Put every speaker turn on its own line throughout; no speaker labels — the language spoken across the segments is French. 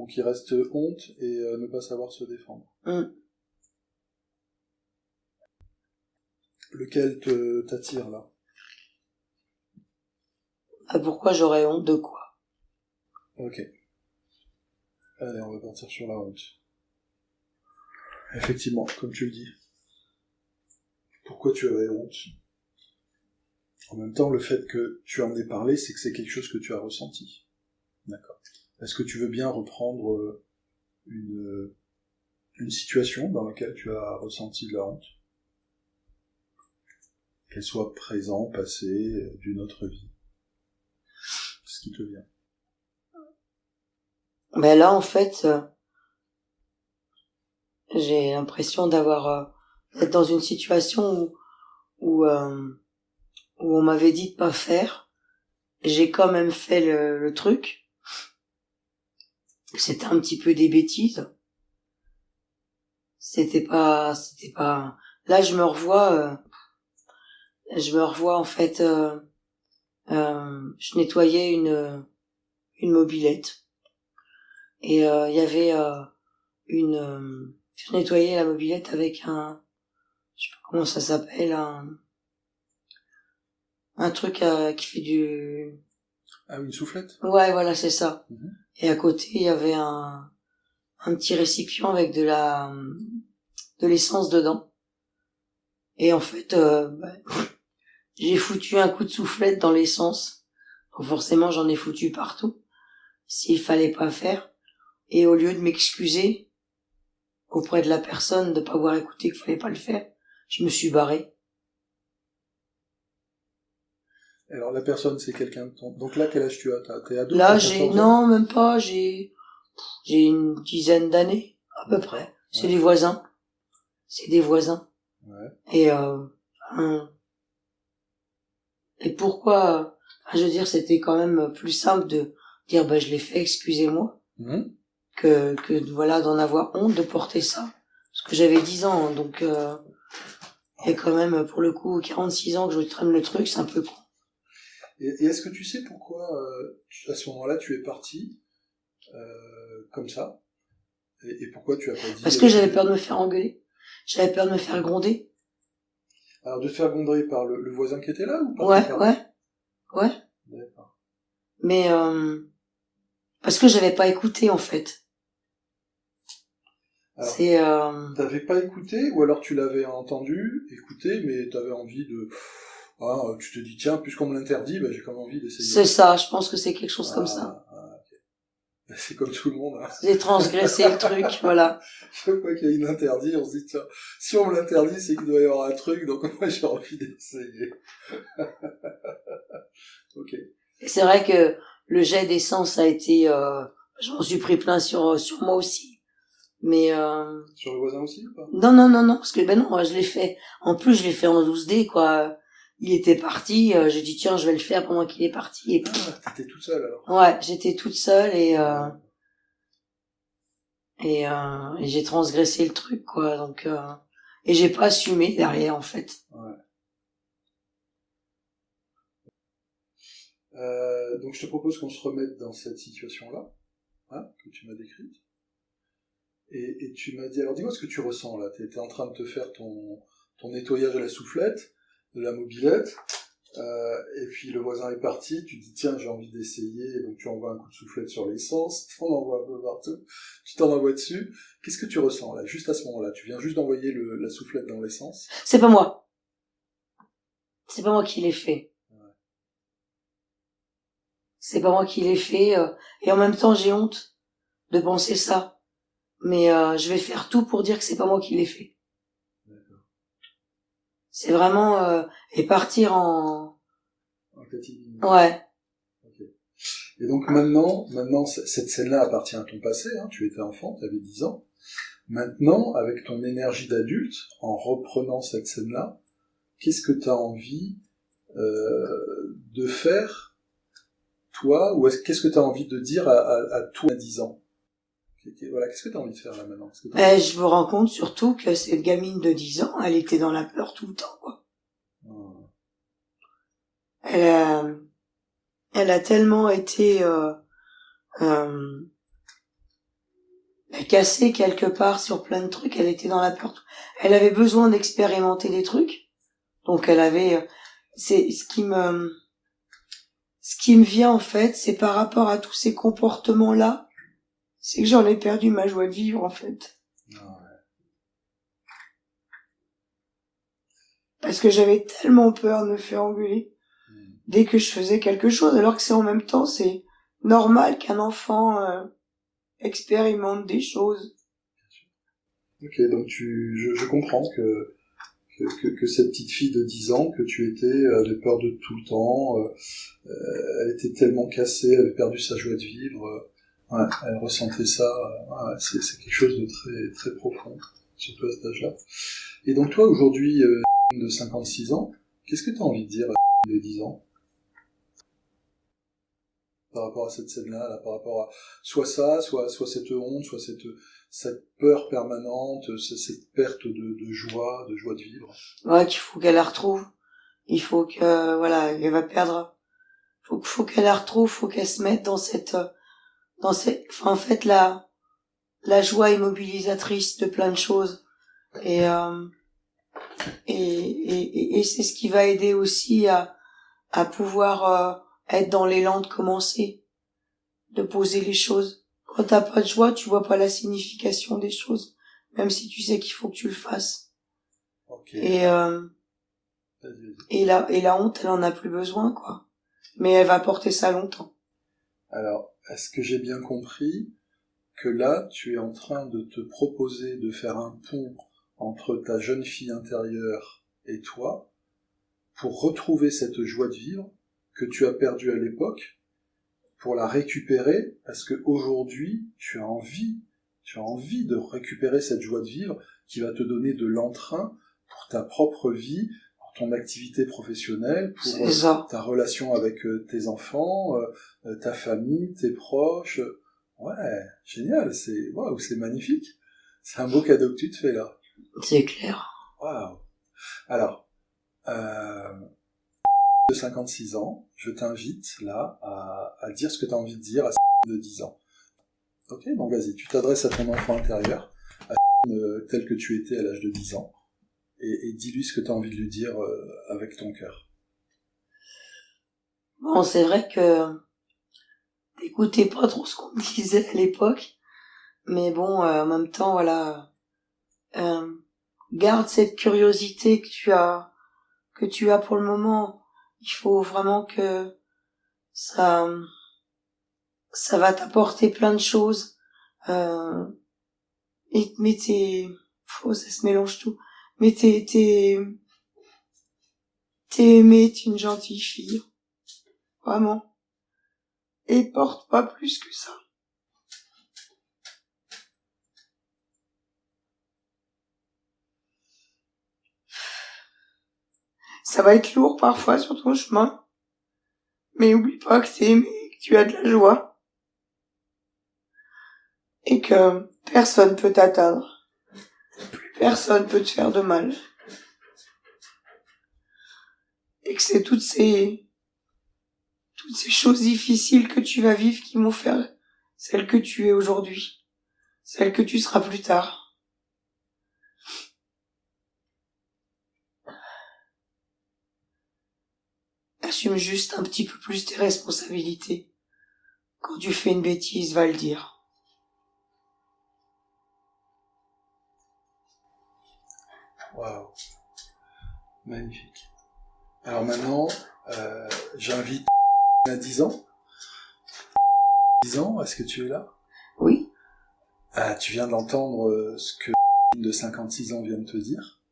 Donc il reste honte et ne pas savoir se défendre. Lequel t'attire là?
Pourquoi j'aurais honte de quoi?
Ok. Allez, on va partir sur la honte. Effectivement, comme tu le dis. Pourquoi tu aurais honte? En même temps, le fait que tu en aies parlé, c'est que c'est quelque chose que tu as ressenti. D'accord. Est-ce que tu veux bien reprendre une situation dans laquelle tu as ressenti de la honte? Qu'elle soit présent, passé, d'une autre vie. Ce qui te vient.
Ben là, en fait, j'ai l'impression d'être dans une situation où on m'avait dit de pas faire. J'ai quand même fait le truc. C'était un petit peu des bêtises. C'était pas. Là, je me revois en fait. Je nettoyais une mobilette et il y avait je nettoyais la mobilette avec je sais pas comment ça s'appelle, un truc qui fait du...
Ah, une soufflette?
Ouais, voilà, c'est ça.
Mm-hmm.
Et à côté, il y avait un petit récipient avec de l'essence dedans. Et en fait, j'ai foutu un coup de soufflette dans l'essence. Donc forcément, j'en ai foutu partout. S'il fallait pas faire. Et au lieu de m'excuser auprès de la personne de pas avoir écouté qu'il fallait pas le faire, je me suis barré.
Alors la personne, c'est quelqu'un de ton... Donc là, quel âge tu as? T'es ado?
Là, non, même pas, j'ai une dizaine d'années, à peu près. Ouais. C'est des voisins.
Ouais.
Et pourquoi, je veux dire, c'était quand même plus simple de dire, je l'ai fait, excusez-moi, que voilà, d'en avoir honte de porter ça. Parce que j'avais 10 ans, donc, et quand même, pour le coup, 46 ans que je traîne le truc, c'est un peu con.
Et est-ce que tu sais pourquoi, à ce moment-là, tu es parti, comme ça? Et pourquoi tu as pas dit...
Parce que j'avais peur de me faire engueuler. J'avais peur de me faire gronder.
Alors, de te faire gronder par le voisin qui était là, ou par
Ouais.
D'accord.
Mais, parce que j'avais pas écouté, en fait.
Alors, t'avais pas écouté, ou alors tu l'avais entendu, écouté, mais t'avais envie de... tu te dis, tiens, puisqu'on me l'interdit, j'ai quand même envie d'essayer.
C'est ça, je pense que c'est quelque chose comme ça.
Okay. C'est comme tout le monde. Hein.
J'ai transgressé le truc, voilà.
Chaque fois qu'il y a une interdit, on se dit, tiens, si on me l'interdit, c'est qu'il doit y avoir un truc, donc moi j'ai envie d'essayer. Ok.
Et c'est vrai que le jet d'essence a été... j'en suis pris plein sur moi aussi. Mais
sur le voisin aussi ou pas?
Non, parce que non, je l'ai fait. En plus, je l'ai fait en 12D, quoi. Il était parti, j'ai dit tiens, je vais le faire pendant qu'il est parti. Et puis...
t'étais toute seule alors?
Ouais, j'étais toute seule et j'ai transgressé le truc, quoi. Donc et j'ai pas assumé derrière, en fait.
Ouais. Donc je te propose qu'on se remette dans cette situation-là, que tu m'as décrite. Et tu m'as dit, alors dis-moi ce que tu ressens là. T'étais en train de te faire ton nettoyage à la soufflette, de la mobilette, et puis le voisin est parti, tu dis tiens j'ai envie d'essayer, donc tu envoies un coup de soufflette sur l'essence, t'en envoies un peu partout, tu t'en envoies dessus. Qu'est-ce que tu ressens là, juste à ce moment-là? Tu viens juste d'envoyer la soufflette dans l'essence.
C'est pas moi. C'est pas moi qui l'ai fait. C'est pas moi qui l'ai fait, et en même temps j'ai honte de penser ça. Mais je vais faire tout pour dire que c'est pas moi qui l'ai fait.
D'accord.
C'est vraiment et partir en
catimini.
Ouais.
Okay. Et donc maintenant cette scène-là appartient à ton passé, tu étais enfant, tu avais 10 ans. Maintenant, avec ton énergie d'adulte, en reprenant cette scène-là, qu'est-ce que tu as envie de faire, toi, ou qu'est-ce que tu as envie de dire à toi à 10 ans? Voilà, qu'est-ce que tu as envie de faire là maintenant?
Je me rends compte surtout que cette gamine de 10 ans, elle était dans la peur tout le temps, quoi. Elle a tellement été cassée quelque part sur plein de trucs, elle était dans la peur. Elle avait besoin d'expérimenter des trucs, donc elle avait, c'est ce qui me vient en fait, c'est par rapport à tous ces comportements-là, c'est que j'en ai perdu ma joie de vivre en fait. Parce que j'avais tellement peur de me faire engueuler dès que je faisais quelque chose, alors que c'est en même temps, c'est normal qu'un enfant expérimente des choses.
Ok, donc je comprends que cette petite fille de 10 ans, que tu étais, elle avait peur de tout le temps, elle était tellement cassée, elle avait perdu sa joie de vivre, ouais, elle ressentait ça, ouais, c'est quelque chose de très, très profond, surtout à cet âge-là. Et donc toi, aujourd'hui, de 56 ans, qu'est-ce que tu as envie de dire à de 10 ans par rapport à cette scène-là, là, par rapport à soit ça, soit cette honte, soit cette peur permanente, cette perte de joie, de joie de vivre.
Ouais, qu'il faut qu'elle la retrouve. Il faut que, voilà, elle va perdre. Faut qu'elle la retrouve, faut qu'elle se mette dans cette, enfin, en fait, la joie immobilisatrice de plein de choses. Et c'est ce qui va aider aussi à pouvoir être dans l'élan de commencer, de poser les choses. Quand t'as pas de joie, tu vois pas la signification des choses, même si tu sais qu'il faut que tu le fasses.
Okay.
Et la honte, elle en a plus besoin, quoi. Mais elle va porter ça longtemps.
Alors, est-ce que j'ai bien compris que là, tu es en train de te proposer de faire un pont entre ta jeune fille intérieure et toi pour retrouver cette joie de vivre que tu as perdue à l'époque, pour la récupérer, parce que aujourd'hui tu as envie de récupérer cette joie de vivre qui va te donner de l'entrain pour ta propre vie, pour ton activité professionnelle, pour ta relation avec tes enfants, ta famille, tes proches. Ouais, génial, c'est magnifique. C'est un beau cadeau que tu te fais là.
C'est clair.
Waouh. Alors, de 56 ans, je t'invite là à dire ce que tu as envie de dire à de 10 ans. Ok, donc vas-y, tu t'adresses à ton enfant intérieur, à tel que tu étais à l'âge de 10 ans, et dis-lui ce que tu as envie de lui dire avec ton cœur.
Bon, c'est vrai que t'écoutais pas trop ce qu'on me disait à l'époque, mais bon, en même temps, voilà, garde cette curiosité que tu as pour le moment. Il faut vraiment que ça va t'apporter plein de choses. Mais ça se mélange tout. Mais t'es aimée, t'es une gentille fille. Vraiment. Et porte pas plus que ça. Ça va être lourd parfois sur ton chemin. Mais oublie pas que t'es aimé, que tu as de la joie. Et que personne peut t'atteindre. Plus personne peut te faire de mal. Et que c'est toutes ces choses difficiles que tu vas vivre qui vont faire celle que tu es aujourd'hui. Celle que tu seras plus tard. Assume juste un petit peu plus tes responsabilités. Quand tu fais une bêtise, va le dire.
Waouh, magnifique. Alors maintenant, j'invite à 10 ans. 10 ans, est-ce que tu es là?
Oui.
Tu viens d'entendre ce que de 56 ans vient de te dire.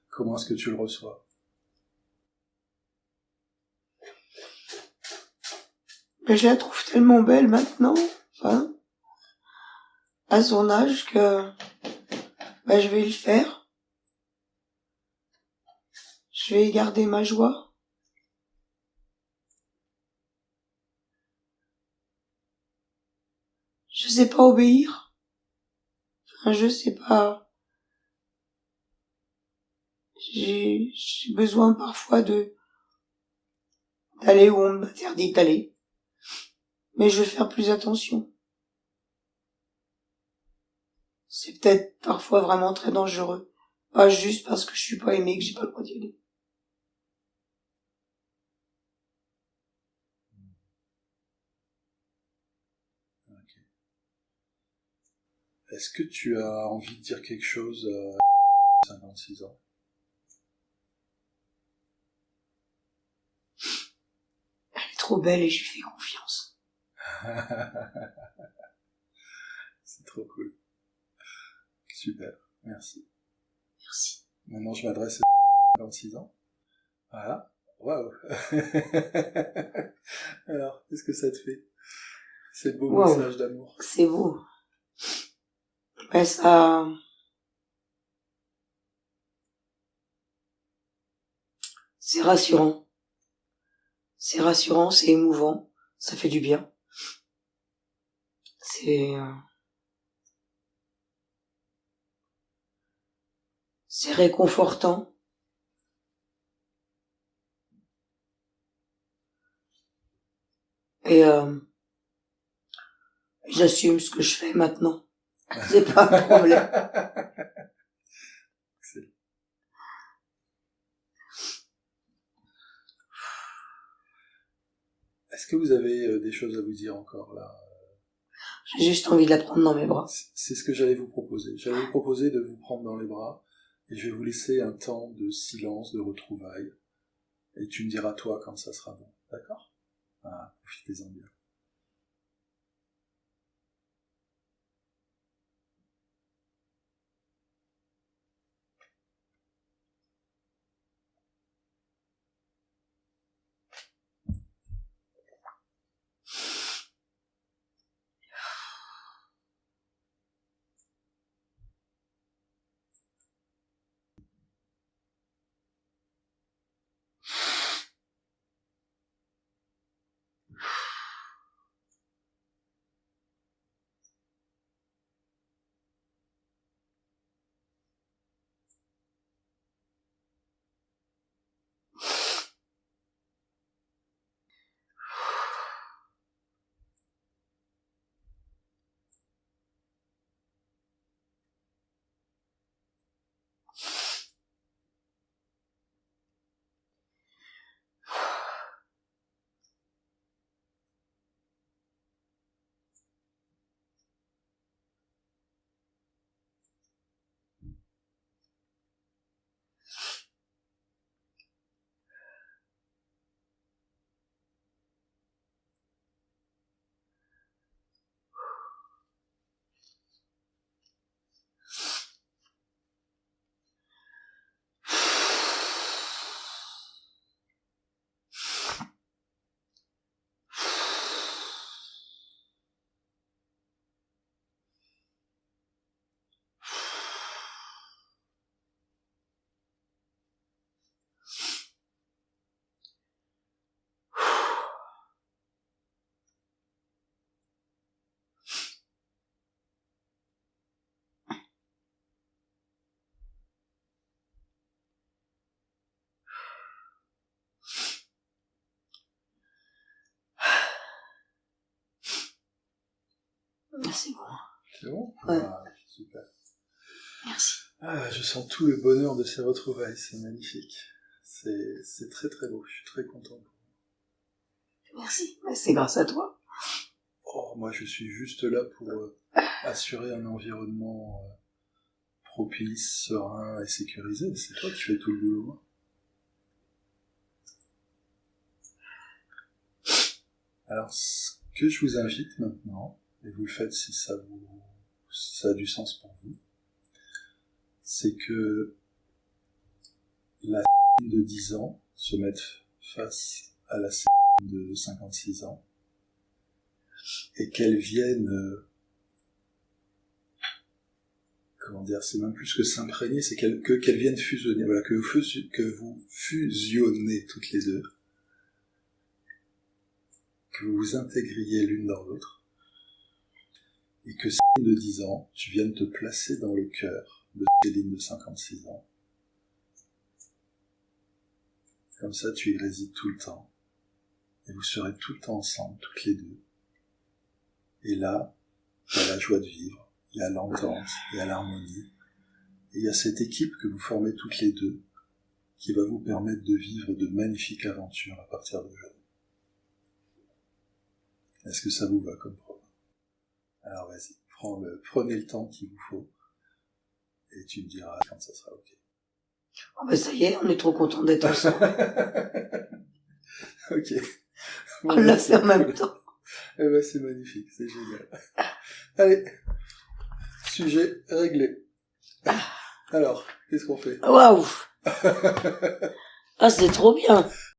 Comment est-ce que tu le reçois?
Mais je la trouve tellement belle maintenant, enfin, à son âge que, je vais le faire. Je vais garder ma joie. Je sais pas obéir. Enfin, je sais pas. J'ai besoin parfois d'aller où on m'interdit d'aller. Mais je vais faire plus attention. c'est peut-être parfois vraiment très dangereux. Pas juste parce que je suis pas aimé que j'ai pas le droit d'y aller.
Ok. Est-ce que tu as envie de dire quelque chose à 56 ans?
Elle est trop belle et je lui fais confiance.
C'est trop cool. Super, merci.
Merci.
Maintenant, je m'adresse à 56 ans. Voilà. Waouh. Alors, qu'est-ce que ça te fait? Ces beaux
Wow.
messages d'amour.
C'est beau. Ben ça... C'est rassurant. C'est rassurant, c'est émouvant. Ça fait du bien. C'est réconfortant. Et j'assume ce que je fais maintenant. C'est pas un problème.
Excellent. Est-ce que vous avez des choses à vous dire encore là?
J'ai juste envie de la prendre dans mes bras.
C'est ce que j'allais vous proposer. J'allais vous proposer de vous prendre dans les bras et je vais vous laisser un temps de silence, de retrouvailles. Et tu me diras toi quand ça sera bon. D'accord? Ah, profitez-en bien.
C'est bon.
C'est bon?
Ouais.
Ah, super.
Merci.
Ah, je sens tout le bonheur de ces retrouvailles, c'est magnifique. C'est très très beau, je suis très content.
Merci. C'est grâce à toi.
Oh, moi je suis juste là pour assurer un environnement propice, serein et sécurisé. C'est toi qui fais tout le boulot. Alors, ce que je vous invite maintenant, et vous le faites si ça a du sens pour vous, c'est que la de 10 ans se mette face à la de 56 ans et qu'elle vienne, comment dire, c'est même plus que s'imprégner, c'est qu'elle vienne fusionner, voilà, que vous fusionnez toutes les deux, que vous vous intégriez l'une dans l'autre, et que Céline de 10 ans, tu viennes te placer dans le cœur de Céline de 56 ans. Comme ça, tu y résides tout le temps, et vous serez tout le temps ensemble, toutes les deux. Et là, il y a la joie de vivre, il y a l'entente, il y a l'harmonie, et il y a cette équipe que vous formez toutes les deux, qui va vous permettre de vivre de magnifiques aventures à partir d'aujourd'hui. Est-ce que ça vous va comme programme? Alors vas-y, prenez le temps qu'il vous faut, et tu me diras quand ça sera ok.
Oh bah ça y est, on est trop contents d'être ensemble.
Ok.
On l'a fait en même temps.
Eh ben c'est magnifique, c'est génial. Allez, sujet réglé. Alors, qu'est-ce qu'on fait?
Waouh! Ah, c'est trop bien!